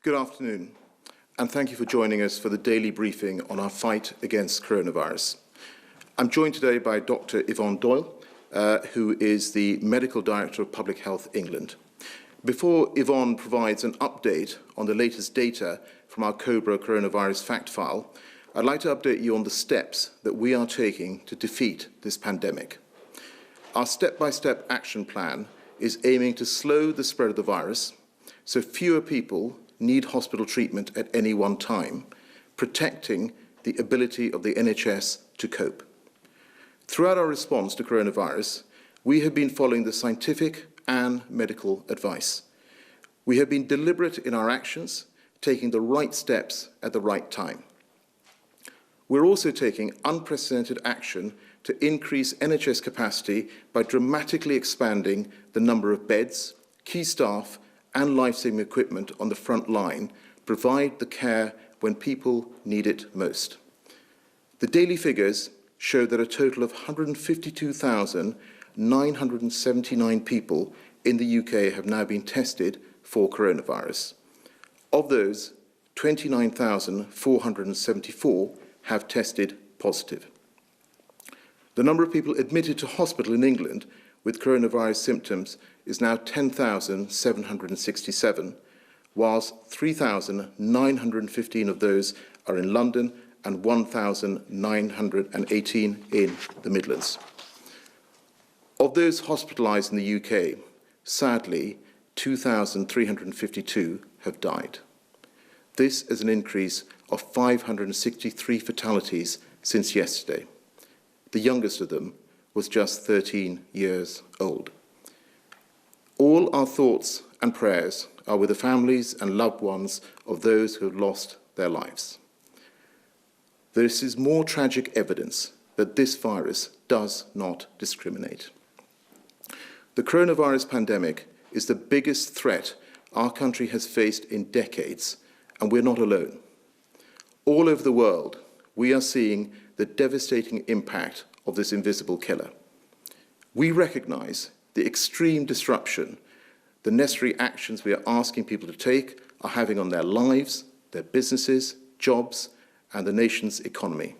Good afternoon, and thank you for joining us for the daily briefing on our fight against coronavirus. I'm joined today by Dr. Yvonne Doyle, who is the Medical Director of Public Health England. Before Yvonne provides an update on the latest data from our COBRA coronavirus fact file, I'd like to update you on the steps that we are taking to defeat this pandemic. Our step-by-step action plan is aiming to slow the spread of the virus so fewer people need hospital treatment at any one time, protecting the ability of the NHS to cope. Throughout our response to coronavirus, we have been following the scientific and medical advice. We have been deliberate in our actions, taking the right steps at the right time. We're also taking unprecedented action to increase NHS capacity by dramatically expanding the number of beds, key staff, and life-saving equipment on the front line, provide the care when people need it most. The daily figures show that a total of 152,979 people in the UK have now been tested for coronavirus. Of those, 29,474 have tested positive. The number of people admitted to hospital in England with coronavirus symptoms is now 10,767, whilst 3,915 of those are in London and 1,918 in the Midlands. Of those hospitalised in the UK, sadly, 2,352 have died. This is an increase of 563 fatalities since yesterday. The youngest of them was just 13 years old. All our thoughts and prayers are with the families and loved ones of those who have lost their lives. This is more tragic evidence that this virus does not discriminate. The coronavirus pandemic is the biggest threat our country has faced in decades, and we're not alone. All over the world, we are seeing the devastating impact of this invisible killer. We recognise the extreme disruption the necessary actions we are asking people to take are having on their lives, their businesses, jobs, and the nation's economy.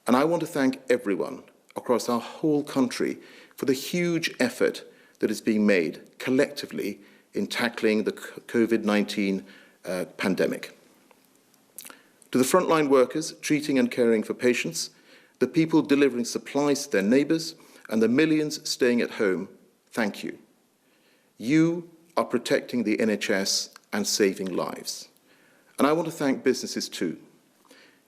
And I want to thank everyone across our whole country for the huge effort that is being made collectively in tackling the COVID-19 pandemic. To the frontline workers treating and caring for patients, the people delivering supplies to their neighbours, and the millions staying at home, thank you. You are protecting the NHS and saving lives. And I want to thank businesses too.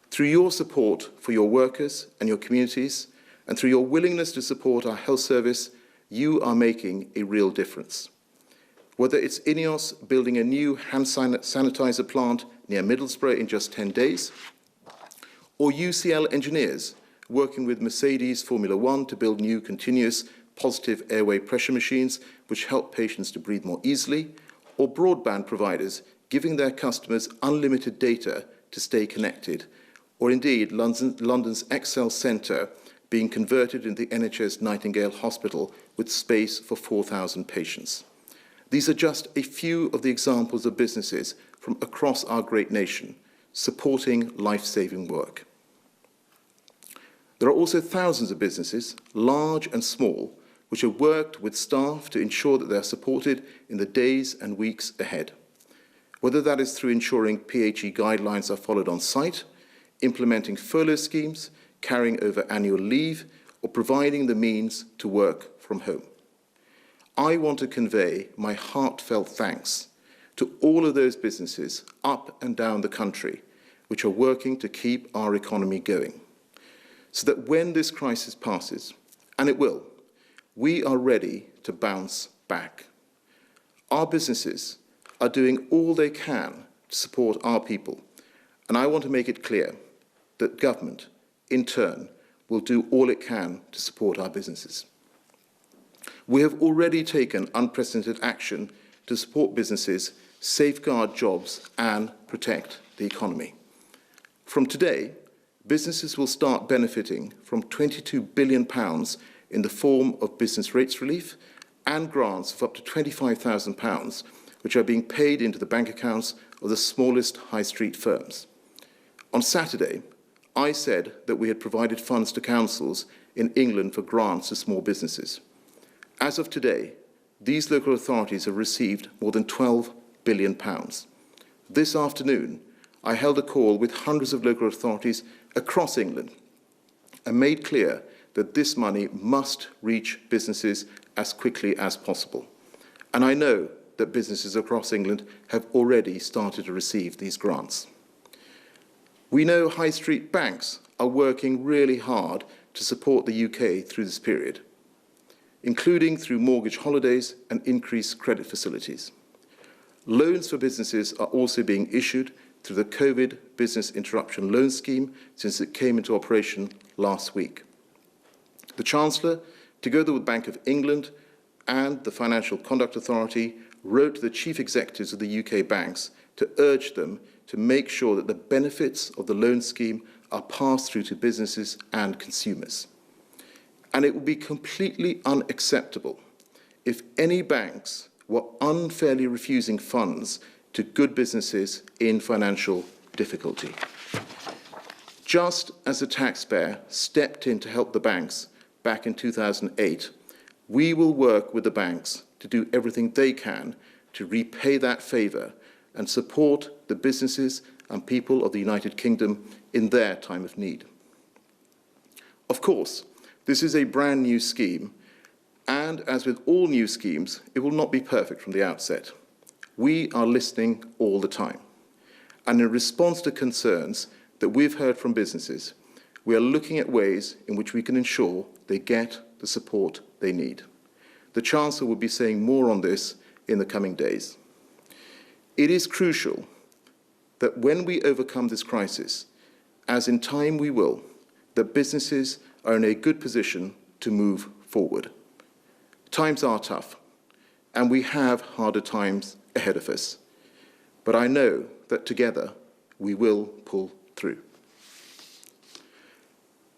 Through your support for your workers and your communities, and through your willingness to support our health service, you are making a real difference. Whether it's INEOS building a new hand sanitizer plant near Middlesbrough in just 10 days, or UCL engineers working with Mercedes Formula One to build new continuous positive airway pressure machines which help patients to breathe more easily, or broadband providers giving their customers unlimited data to stay connected, or indeed London's Excel Centre being converted into the NHS Nightingale Hospital with space for 4,000 patients. These are just a few of the examples of businesses from across our great nation supporting life-saving work. There are also thousands of businesses, large and small, which have worked with staff to ensure that they are supported in the days and weeks ahead. Whether that is through ensuring PHE guidelines are followed on site, implementing furlough schemes, carrying over annual leave, or providing the means to work from home. I want to convey my heartfelt thanks to all of those businesses up and down the country which are working to keep our economy going, so that when this crisis passes, and it will, we are ready to bounce back. Our businesses are doing all they can to support our people, and I want to make it clear that government, in turn, will do all it can to support our businesses. We have already taken unprecedented action to support businesses, safeguard jobs, and protect the economy. From today, businesses will start benefiting from £22 billion in the form of business rates relief and grants of up to £25,000, which are being paid into the bank accounts of the smallest high street firms. On Saturday, I said that we had provided funds to councils in England for grants to small businesses. As of today, these local authorities have received more than £12 billion. This afternoon, I held a call with hundreds of local authorities across England and made clear that this money must reach businesses as quickly as possible. And I know that businesses across England have already started to receive these grants. We know high street banks are working really hard to support the UK through this period, including through mortgage holidays and increased credit facilities. Loans for businesses are also being issued through the COVID Business Interruption Loan Scheme since it came into operation last week. The Chancellor, together with Bank of England and the Financial Conduct Authority, wrote to the chief executives of the UK banks to urge them to make sure that the benefits of the loan scheme are passed through to businesses and consumers. And it would be completely unacceptable if any banks were unfairly refusing funds to good businesses in financial difficulty. Just as the taxpayer stepped in to help the banks back in 2008, we will work with the banks to do everything they can to repay that favour and support the businesses and people of the United Kingdom in their time of need. Of course, this is a brand new scheme, and as with all new schemes, it will not be perfect from the outset. We are listening all the time. And in response to concerns that we've heard from businesses, we are looking at ways in which we can ensure they get the support they need. The Chancellor will be saying more on this in the coming days. It is crucial that when we overcome this crisis, as in time we will, that businesses are in a good position to move forward. Times are tough, and we have harder times ahead of us. But I know that together we will pull through.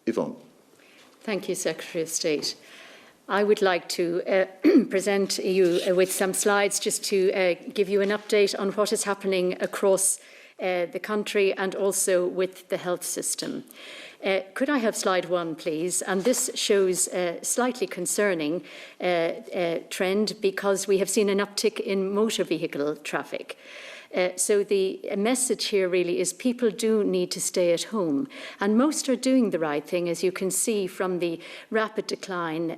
Yvonne. Thank you, Secretary of State. I would like to present you with some slides just to give you an update on what is happening across the country and also with the health system. Could I have slide 1, please? And this shows a slightly concerning trend because we have seen an uptick in motor vehicle traffic. So the message here really is people do need to stay at home, and most are doing the right thing, as you can see from the rapid decline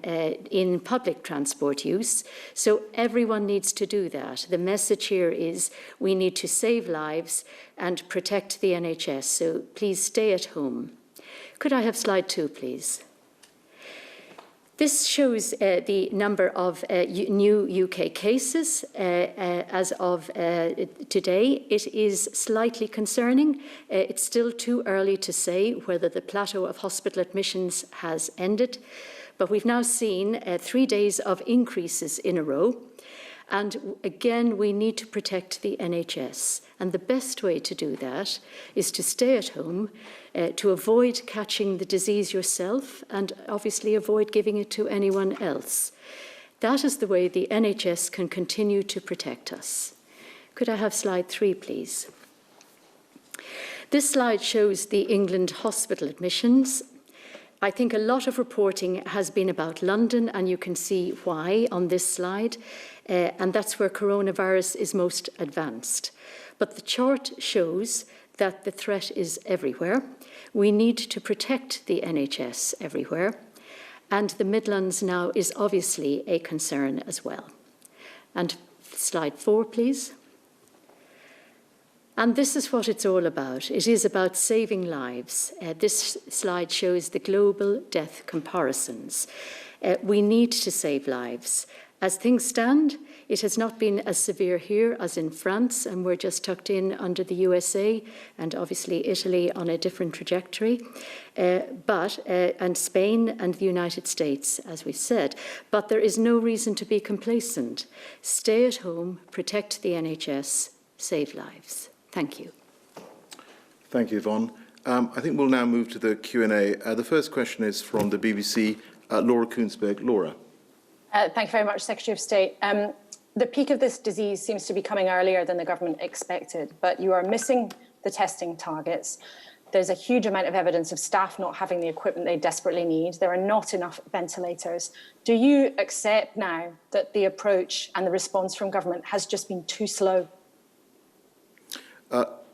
in public transport use. So everyone needs to do that. The message here is we need to save lives and protect the NHS, so please stay at home. Could I have slide 2, please? This shows the number of new UK cases as of today. It is slightly concerning. It's still too early to say whether the plateau of hospital admissions has ended, but we've now seen 3 days of increases in a row. And again, we need to protect the NHS. And the best way to do that is to stay at home, to avoid catching the disease yourself, and obviously avoid giving it to anyone else. That is the way the NHS can continue to protect us. Could I have slide 3, please? This slide shows the England hospital admissions. I think a lot of reporting has been about London, and you can see why on this slide, and that's where coronavirus is most advanced. But the chart shows that the threat is everywhere. We need to protect the NHS everywhere, and the Midlands now is obviously a concern as well. And slide 4, please. And this is what it's all about. It is about saving lives. This slide shows the global death comparisons. We need to save lives. As things stand, it has not been as severe here as in France, and we're just tucked in under the USA and obviously Italy on a different trajectory, and Spain and the United States, as we said. But there is no reason to be complacent. Stay at home, protect the NHS, save lives. Thank you. Thank you, Yvonne. I think we'll now move to the Q&A. The first question is from the BBC, Laura Koonsberg. Laura. Thank you very much, Secretary of State. The peak of this disease seems to be coming earlier than the government expected, but you are missing the testing targets. There's a huge amount of evidence of staff not having the equipment they desperately need. There are not enough ventilators. Do you accept now that the approach and the response from government has just been too slow?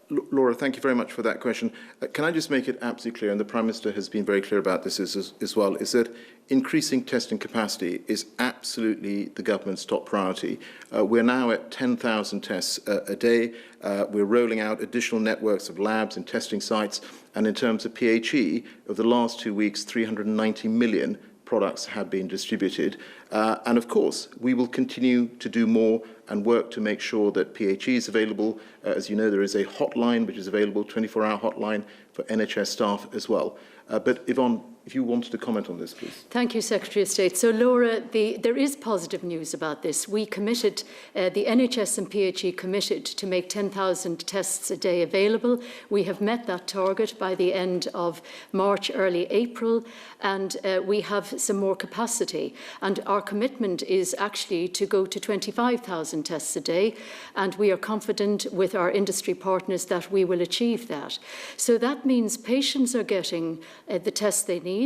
Laura, thank you very much for that question. Can I just make it absolutely clear, and the Prime Minister has been very clear about this as well, is that increasing testing capacity is absolutely the government's top priority. We're now at 10,000 tests a day. We're rolling out additional networks of labs and testing sites. And in terms of PHE, over the last 2 weeks, 390 million products have been distributed. And of course, we will continue to do more and work to make sure that PHE is available. As you know, there is a hotline which is available, 24-hour hotline for NHS staff as well. But Yvonne, if you wanted to comment on this, please. Thank you, Secretary of State. So, Laura, there is positive news about this. We committed, the NHS and PHE committed to make 10,000 tests a day available. We have met that target by the end of March, early April, and we have some more capacity. And our commitment is actually to go to 25,000 tests a day, and we are confident with our industry partners that we will achieve that. So that means patients are getting the tests they need,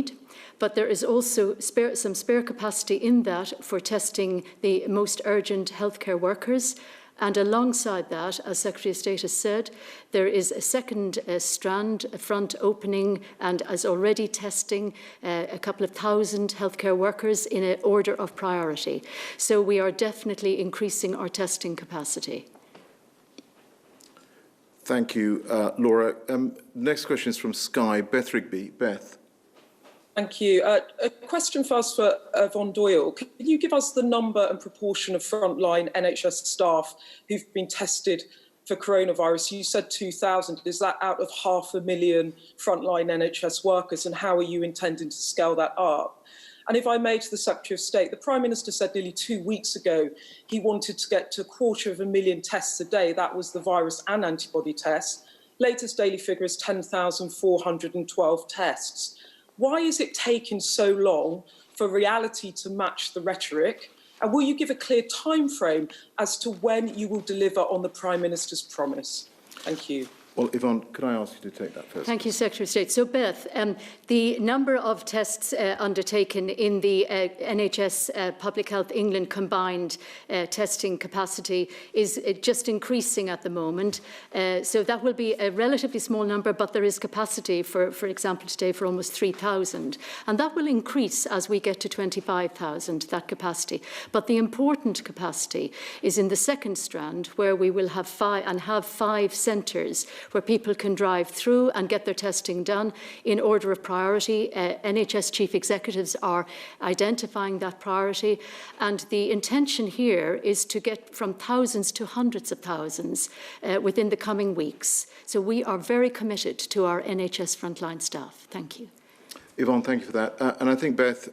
but there is also some spare capacity in that for testing the most urgent healthcare workers. And alongside that, as Secretary of State has said, there is a second strand, a front opening, and as already testing a couple of thousand healthcare workers in an order of priority. So we are definitely increasing our testing capacity. Thank you, Laura. Next question is from Sky. Beth Rigby. Beth. Thank you. A question first for Yvonne Doyle. Can you give us the number and proportion of frontline NHS staff who've been tested for coronavirus? You said 2,000. Is that out of 500,000 frontline NHS workers? And how are you intending to scale that up? And if I may, to the Secretary of State, the Prime Minister said nearly 2 weeks ago he wanted to get to 250,000 tests a day. That was the virus and antibody tests. Latest daily figure is 10,412 tests. Why is it taking so long for reality to match the rhetoric? And will you give a clear time frame as to when you will deliver on the Prime Minister's promise? Thank you. Well, Yvonne, could I ask you to take that first? Thank you, Secretary of State. So, Beth, the number of tests undertaken in the NHS Public Health England combined testing capacity is just increasing at the moment. So that will be a relatively small number, but there is capacity, for example, today for almost 3,000. And that will increase as we get to 25,000, that capacity. But the important capacity is in the second strand, where we will have five centres where people can drive through and get their testing done in order of priority. NHS chief executives are identifying that priority, and the intention here is to get from thousands to hundreds of thousands within the coming weeks. So we are very committed to our NHS frontline staff. Thank you. Yvonne, thank you for that. And I think, Beth,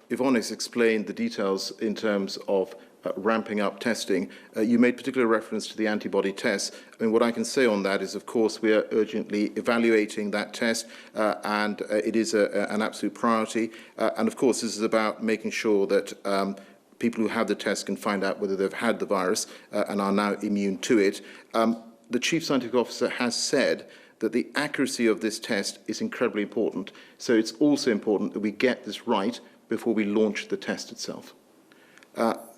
Yvonne has explained the details in terms of ramping up testing. You made particular reference to the antibody tests. I mean, what I can say on that is, of course, we are urgently evaluating that test, and it is an absolute priority. And of course, this is about making sure that people who have the test can find out whether they've had the virus and are now immune to it. The Chief Scientific Officer has said that the accuracy of this test is incredibly important. So it's also important that we get this right before we launch the test itself.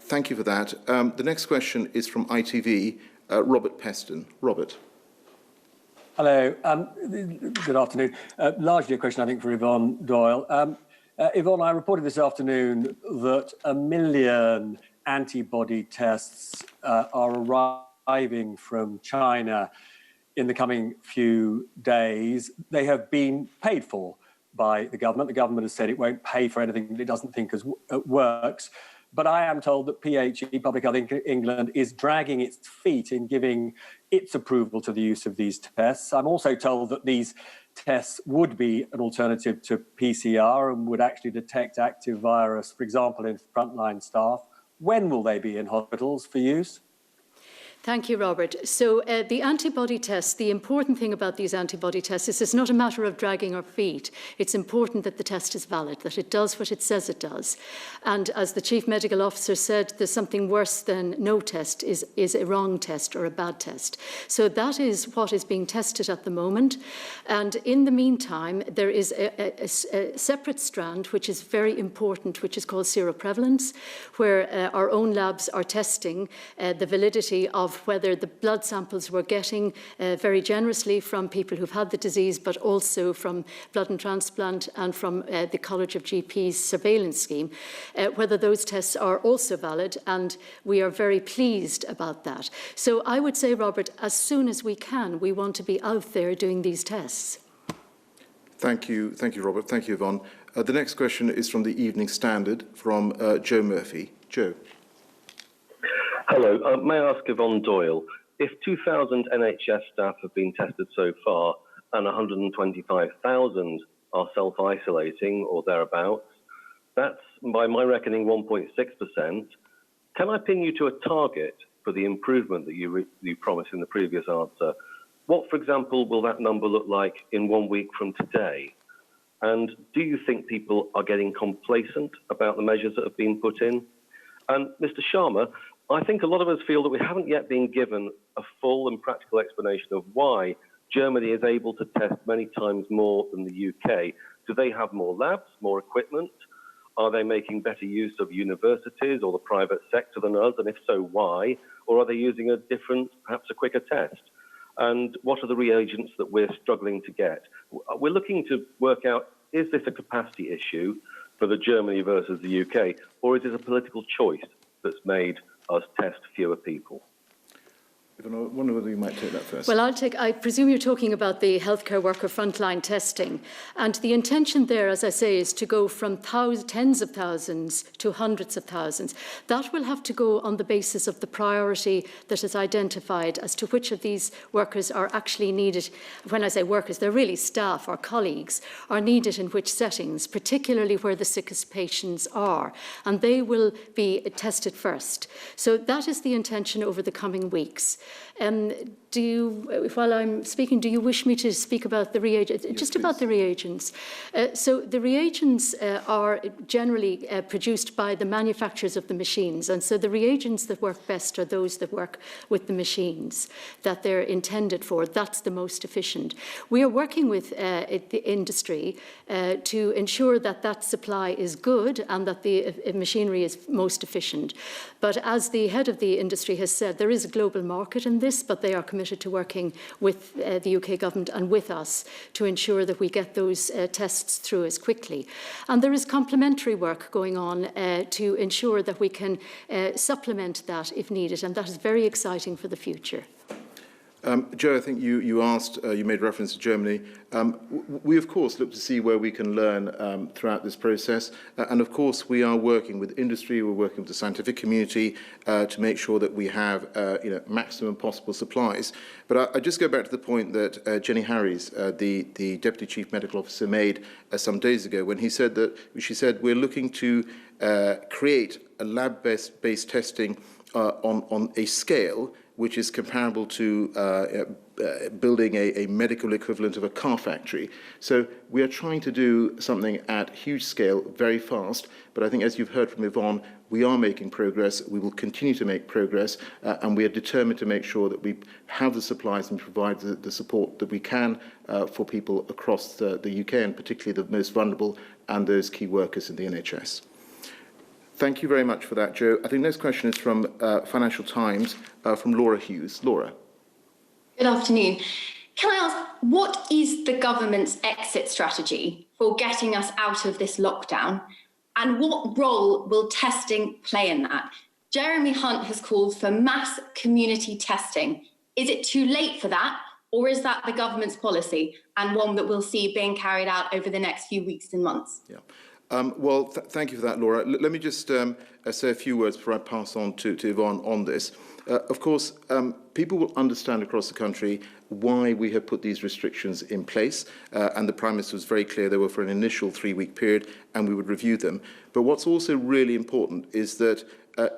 Thank you for that. The next question is from ITV, Robert Peston. Robert. Hello. Good afternoon. Largely a question, I think, for Yvonne Doyle. Yvonne, I reported this afternoon that 1 million antibody tests are arriving from China in the coming few days. They have been paid for by the government. The government has said it won't pay for anything that it doesn't think works. But I am told that PHE, Public Health England, is dragging its feet in giving its approval to the use of these tests. I'm also told that these tests would be an alternative to PCR and would actually detect active virus, for example, in frontline staff. When will they be in hospitals for use? Thank you, Robert. So the antibody tests, the important thing about these antibody tests is it's not a matter of dragging our feet. It's important that the test is valid, that it does what it says it does. And as the Chief Medical Officer said, there's something worse than no test is a wrong test or a bad test. So that is what is being tested at the moment. And in the meantime, there is a separate strand, which is very important, which is called seroprevalence, where our own labs are testing the validity of whether the blood samples we're getting very generously from people who've had the disease, but also from Blood and Transplant and from the College of GPs surveillance scheme, whether those tests are also valid, and we are very pleased about that. So I would say, Robert, as soon as we can, we want to be out there doing these tests. Thank you, Robert. Thank you, Yvonne. The next question is from the Evening Standard, from Joe Murphy. Joe. Hello, may I ask Yvonne Doyle, if 2,000 NHS staff have been tested so far and 125,000 are self-isolating or thereabouts, that's, by my reckoning, 1.6%. Can I pin you to a target for the improvement that you promised in the previous answer? What, for example, will that number look like in 1 week from today? And do you think people are getting complacent about the measures that have been put in? And Mr. Sharma, I think a lot of us feel that we haven't yet been given a full and practical explanation of why Germany is able to test many times more than the UK. Do they have more labs, more equipment? Are they making better use of universities or the private sector than us? And if so, why? Or are they using a different, perhaps a quicker test? And what are the reagents that we're struggling to get? We're looking to work out, is this a capacity issue for the Germany versus the UK, or is it a political choice that's made us test fewer people? I wonder whether you might take that first. Well, I presume you're talking about the healthcare worker frontline testing. And the intention there, as I say, is to go from tens of thousands to hundreds of thousands. That will have to go on the basis of the priority that is identified as to which of these workers are actually needed. When I say workers, they're really staff or colleagues, are needed in which settings, particularly where the sickest patients are. And they will be tested first. So that is the intention over the coming weeks. While I'm speaking, do you wish me to speak about the reagents? Yes, just please. about the reagents. So the reagents are generally produced by the manufacturers of the machines. And so the reagents that work best are those that work with the machines that they're intended for. That's the most efficient. We are working with the industry to ensure that that supply is good and that the machinery is most efficient. But as the head of the industry has said, there is a global market in this, but they are committed to working with the UK government and with us to ensure that we get those tests through as quickly. And there is complementary work going on to ensure that we can supplement that if needed, and that is very exciting for the future. Joe, I think you asked, you made reference to Germany. We, of course, look to see where we can learn throughout this process. And, of course, we are working with industry, we're working with the scientific community to make sure that we have maximum possible supplies. But I just go back to the point that Jenny Harries, the Deputy Chief Medical Officer, made some days ago when she said we're looking to create a lab-based testing on a scale which is comparable to building a medical equivalent of a car factory. So we are trying to do something at huge scale very fast, but I think as you've heard from Yvonne, we are making progress, we will continue to make progress, and we are determined to make sure that we have the supplies and provide the support that we can for people across the UK, and particularly the most vulnerable and those key workers in the NHS. Thank you very much for that, Joe. I think the next question is from Financial Times, from Laura Hughes. Laura. Good afternoon. Can I ask, what is the government's exit strategy for getting us out of this lockdown? And what role will testing play in that? Jeremy Hunt has called for mass community testing. Is it too late for that? Or is that the government's policy and one that we'll see being carried out over the next few weeks and months? Yeah. Thank you for that, Laura. Let me just say a few words before I pass on to Yvonne on this. Of course, people will understand across the country why we have put these restrictions in place, and the Prime Minister was very clear they were for an initial 3-week period, and we would review them. But what's also really important is that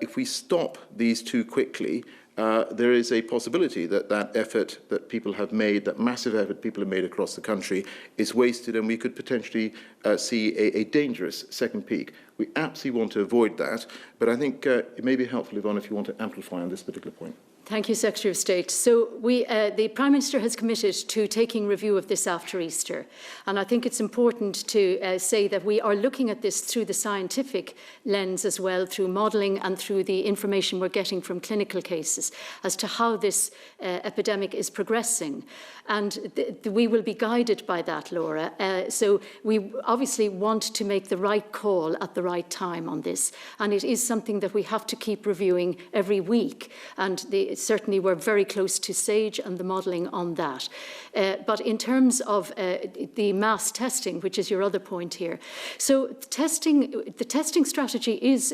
if we stop these too quickly, there is a possibility that that effort that people have made, that massive effort people have made across the country, is wasted, and we could potentially see a dangerous second peak. We absolutely want to avoid that, but I think it may be helpful, Yvonne, if you want to amplify on this particular point. Thank you, Secretary of State. So the Prime Minister has committed to taking review of this after Easter. And I think it's important to say that we are looking at this through the scientific lens as well, through modelling and through the information we're getting from clinical cases as to how this epidemic is progressing. And we will be guided by that, Laura. So we obviously want to make the right call at the right time on this. And it is something that we have to keep reviewing every week. And certainly we're very close to SAGE and the modelling on that. But in terms of the mass testing, which is your other point here, so the testing strategy is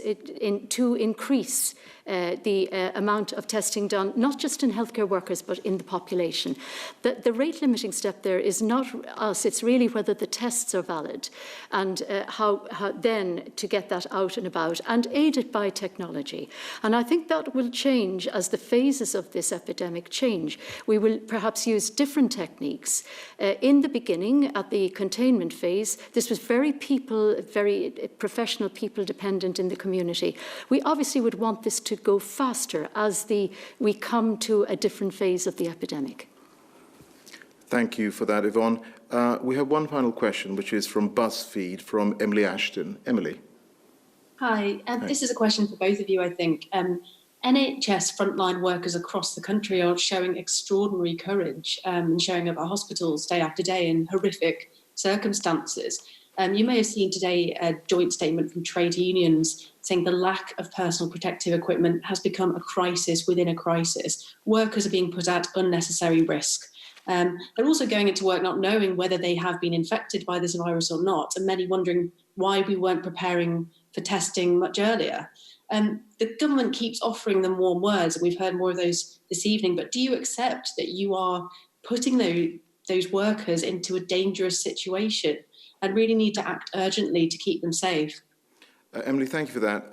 to increase the amount of testing done, not just in healthcare workers, but in the population. The rate limiting step there is not us, it's really whether the tests are valid and how then to get that out and about and aided by technology. And I think that will change as the phases of this epidemic change. We will perhaps use different techniques. In the beginning, at the containment phase, this was very professional people dependent in the community. We obviously would want this to go faster as we come to a different phase of the epidemic. Thank you for that, Yvonne. We have one final question, which is from BuzzFeed, from Emily Ashton. Emily. Hi, this is a question for both of you, I think. NHS frontline workers across the country are showing extraordinary courage and showing up at hospitals day after day in horrific circumstances. You may have seen today a joint statement from trade unions saying the lack of personal protective equipment has become a crisis within a crisis. Workers are being put at unnecessary risk. They're also going into work not knowing whether they have been infected by this virus or not, and many wondering why we weren't preparing for testing much earlier. The government keeps offering them warm words, and we've heard more of those this evening, but do you accept that you are putting those workers into a dangerous situation and really need to act urgently to keep them safe? Emily, thank you for that.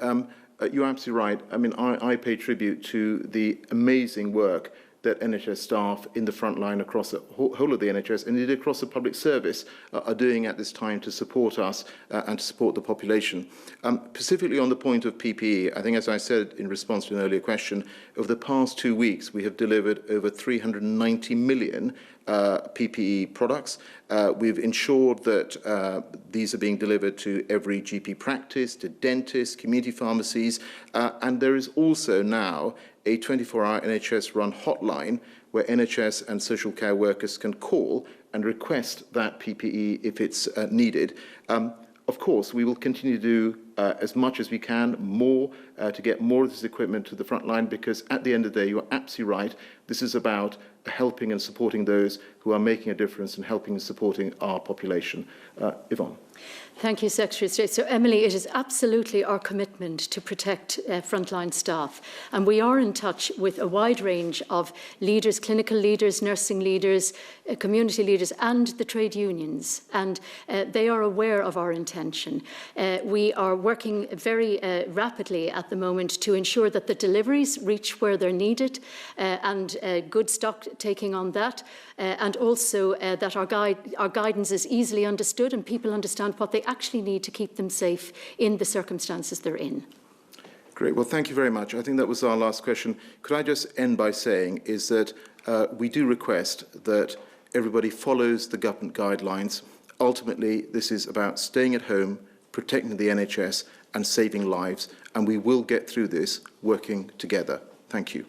You're absolutely right. I mean, I pay tribute to the amazing work that NHS staff in the front line across the whole of the NHS and indeed across the public service are doing at this time to support us and to support the population. Specifically on the point of PPE, I think as I said in response to an earlier question, over the past 2 weeks we have delivered over 390 million PPE products. We've ensured that these are being delivered to every GP practice, to dentists, community pharmacies, and there is also now a 24-hour NHS-run hotline where NHS and social care workers can call and request that PPE if it's needed. Of course, we will continue to do as much as we can, more, to get more of this equipment to the front line, because at the end of the day, you're absolutely right, this is about helping and supporting those who are making a difference and helping and supporting our population. Yvonne. Thank you, Secretary of State. So, Emily, it is absolutely our commitment to protect frontline staff. And we are in touch with a wide range of leaders, clinical leaders, nursing leaders, community leaders, and the trade unions. And they are aware of our intention. We are working very rapidly at the moment to ensure that the deliveries reach where they're needed and good stock taking on that. And also that our guidance is easily understood and people understand what they actually need to keep them safe in the circumstances they're in. Great. Well, thank you very much. I think that was our last question. Could I just end by saying is that we do request that everybody follows the government guidelines. Ultimately, this is about staying at home, protecting the NHS and saving lives, and we will get through this working together. Thank you.